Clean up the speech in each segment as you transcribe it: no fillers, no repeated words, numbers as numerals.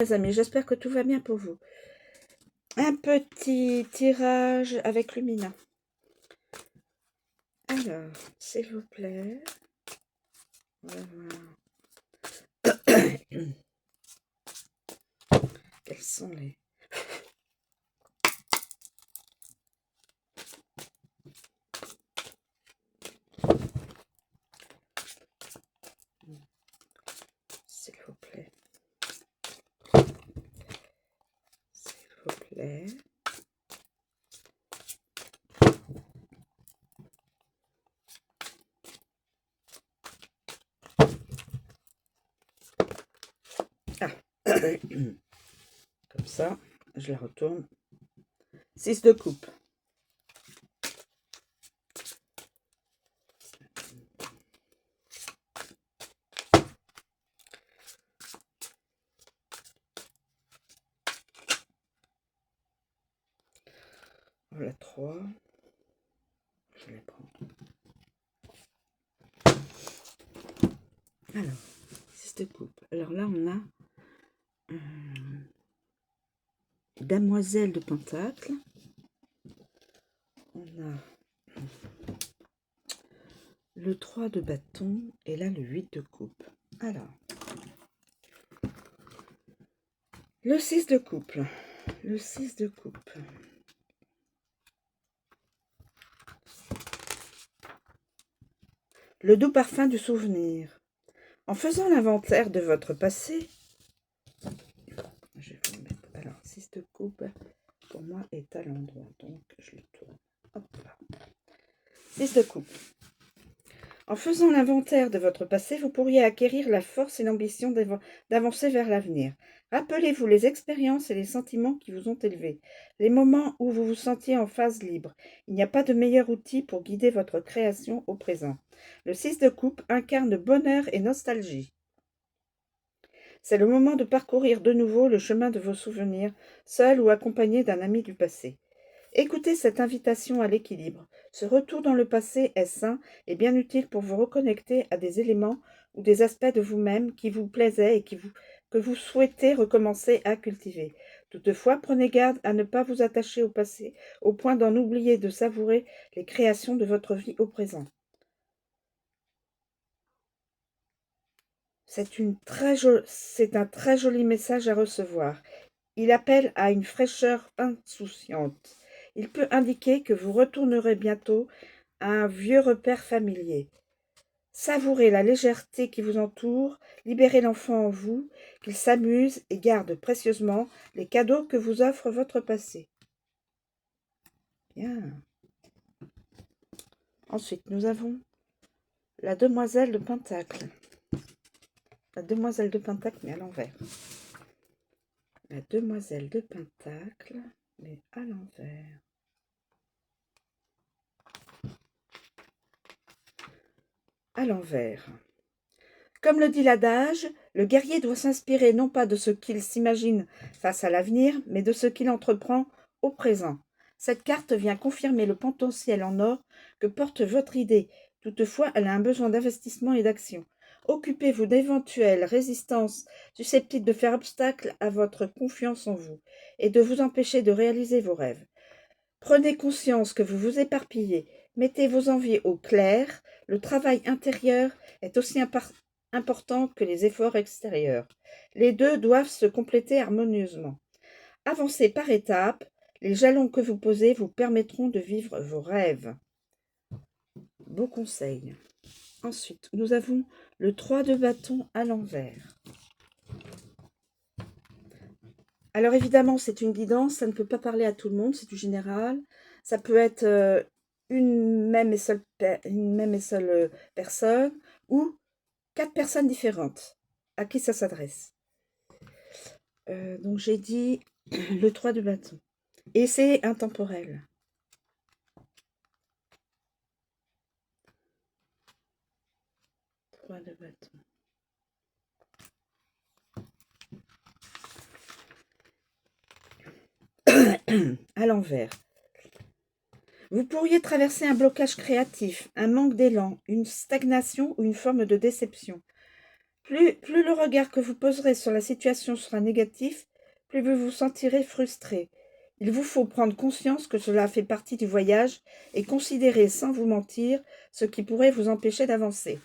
Les amis, j'espère que tout va bien pour vous. Un petit tirage avec Lumina. Alors, s'il vous plaît. Quels sont les... S'il vous plaît. S'il vous plaît. Ah. Comme ça, je la retourne. 6 de coupe. Voilà 3. Je les prends. Alors, 6 de coupe. Alors là, on a Damoiselle de Pentacle. On a le 3 de bâton et là le 8 de coupe. Alors, le 6 de couple. Le 6 de coupe. Le doux parfum du souvenir. En faisant l'inventaire de votre passé, je vais vous mettre. Alors, 6 de coupe, pour moi, est à l'endroit. Donc, je le tourne. Hop là. 6 de coupe. En faisant l'inventaire de votre passé, vous pourriez acquérir la force et l'ambition d'avancer vers l'avenir. Rappelez-vous les expériences et les sentiments qui vous ont élevé, les moments où vous vous sentiez en phase libre. Il n'y a pas de meilleur outil pour guider votre création au présent. Le 6 de coupe incarne bonheur et nostalgie. C'est le moment de parcourir de nouveau le chemin de vos souvenirs, seul ou accompagné d'un ami du passé. Écoutez cette invitation à l'équilibre. Ce retour dans le passé est sain et bien utile pour vous reconnecter à des éléments ou des aspects de vous-même qui vous plaisaient et que vous souhaitez recommencer à cultiver. Toutefois, prenez garde à ne pas vous attacher au passé au point d'en oublier de savourer les créations de votre vie au présent. C'est un très joli message à recevoir. Il appelle à une fraîcheur insouciante. Il peut indiquer que vous retournerez bientôt à un vieux repère familier. Savourez la légèreté qui vous entoure, libérez l'enfant en vous, qu'il s'amuse et garde précieusement les cadeaux que vous offre votre passé. Bien. Ensuite, nous avons la demoiselle de Pentacle. La demoiselle de Pentacle, mais à l'envers. La demoiselle de Pentacle, mais à l'envers. À l'envers. Comme le dit l'adage, le guerrier doit s'inspirer non pas de ce qu'il s'imagine face à l'avenir, mais de ce qu'il entreprend au présent. Cette carte vient confirmer le potentiel en or que porte votre idée. Toutefois, elle a un besoin d'investissement et d'action. Occupez-vous d'éventuelles résistances susceptibles de faire obstacle à votre confiance en vous et de vous empêcher de réaliser vos rêves. Prenez conscience que vous vous éparpillez, mettez vos envies au clair, le travail intérieur est aussi important que les efforts extérieurs. Les deux doivent se compléter harmonieusement. Avancez par étapes, les jalons que vous posez vous permettront de vivre vos rêves. Beau conseil. Ensuite, nous avons le 3 de bâton à l'envers. Alors évidemment, c'est une guidance, ça ne peut pas parler à tout le monde, c'est du général. Ça peut être une même et seule personne ou 4 personnes différentes à qui ça s'adresse. Donc j'ai dit le 3 de bâton. Et c'est intemporel. De bâton. À l'envers. Vous pourriez traverser un blocage créatif, un manque d'élan, une stagnation ou une forme de déception. Plus le regard que vous poserez sur la situation sera négatif, plus vous vous sentirez frustré. Il vous faut prendre conscience que cela fait partie du voyage et considérer sans vous mentir ce qui pourrait vous empêcher d'avancer.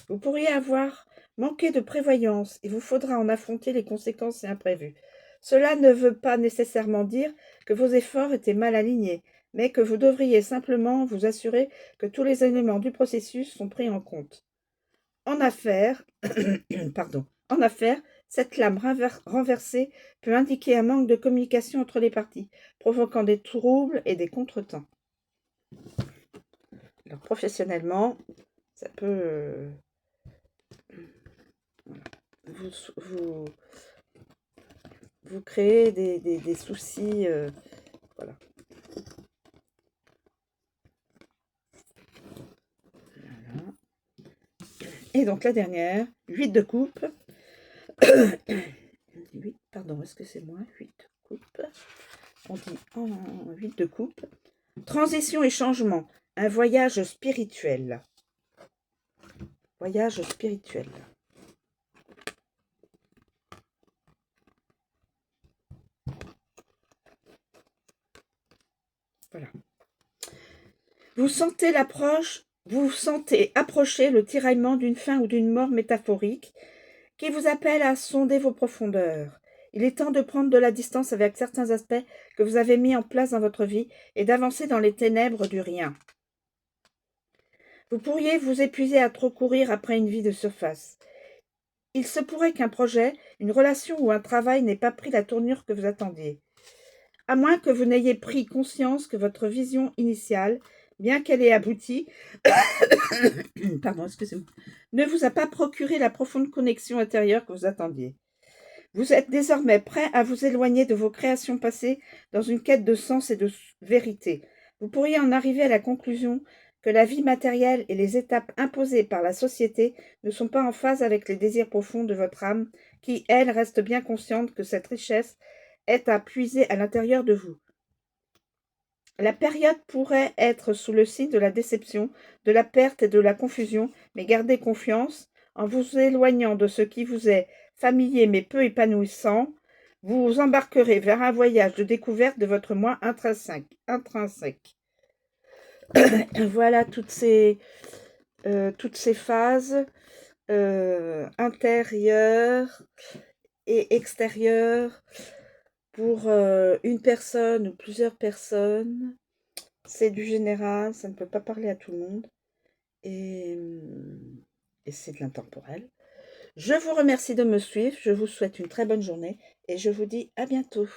Vous pourriez avoir manqué de prévoyance et vous faudra en affronter les conséquences et imprévues. Cela ne veut pas nécessairement dire que vos efforts étaient mal alignés, mais que vous devriez simplement vous assurer que tous les éléments du processus sont pris en compte. En affaires, en affaires, cette lame renversée peut indiquer un manque de communication entre les parties, provoquant des troubles et des contretemps. Alors, professionnellement, ça peut vous créer des soucis. Voilà. Voilà. Et donc la dernière, 8 de coupe. 8, pardon, est-ce que c'est moi 8 de coupe. On dit en 8 de coupe. Transition et changement. Un voyage spirituel. Voyage spirituel. Voilà. Vous sentez approcher le tiraillement d'une fin ou d'une mort métaphorique qui vous appelle à sonder vos profondeurs. Il est temps de prendre de la distance avec certains aspects que vous avez mis en place dans votre vie et d'avancer dans les ténèbres du rien. Vous pourriez vous épuiser à trop courir après une vie de surface. Il se pourrait qu'un projet, une relation ou un travail n'ait pas pris la tournure que vous attendiez. À moins que vous n'ayez pris conscience que votre vision initiale, bien qu'elle ait abouti, ne vous a pas procuré la profonde connexion intérieure que vous attendiez. Vous êtes désormais prêt à vous éloigner de vos créations passées dans une quête de sens et de vérité. Vous pourriez en arriver à la conclusion que la vie matérielle et les étapes imposées par la société ne sont pas en phase avec les désirs profonds de votre âme, qui, elle, reste bien consciente que cette richesse est à puiser à l'intérieur de vous. La période pourrait être sous le signe de la déception, de la perte et de la confusion, mais gardez confiance, en vous éloignant de ce qui vous est familier mais peu épanouissant, vous embarquerez vers un voyage de découverte de votre moi intrinsèque. Voilà toutes ces phases intérieures et extérieures pour une personne ou plusieurs personnes. C'est du général, ça ne peut pas parler à tout le monde. Et c'est de l'intemporel. Je vous remercie de me suivre, je vous souhaite une très bonne journée et je vous dis à bientôt.